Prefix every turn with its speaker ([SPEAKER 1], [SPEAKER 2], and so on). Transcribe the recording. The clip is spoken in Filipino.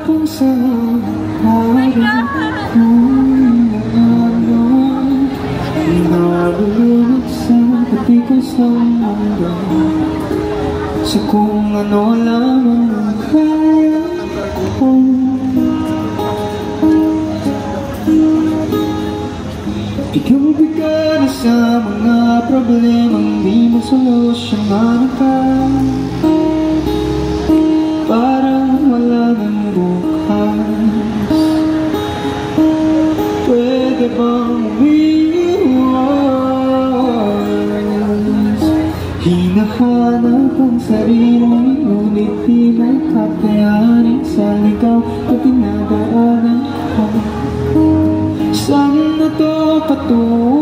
[SPEAKER 1] kung saan harap kong ano nabulunod sa patikas ng mundo. So kung ano lamang ang kaya ko, ikaw bigyan na sa mga problemang di mo solusyonan ka. Parang wala ng bukas. Pwede bang umiwas? Hinahanap ang sarili, ngunit di mo kakayanin sa ligaw na dinadaanan ko. Saan na to patungo?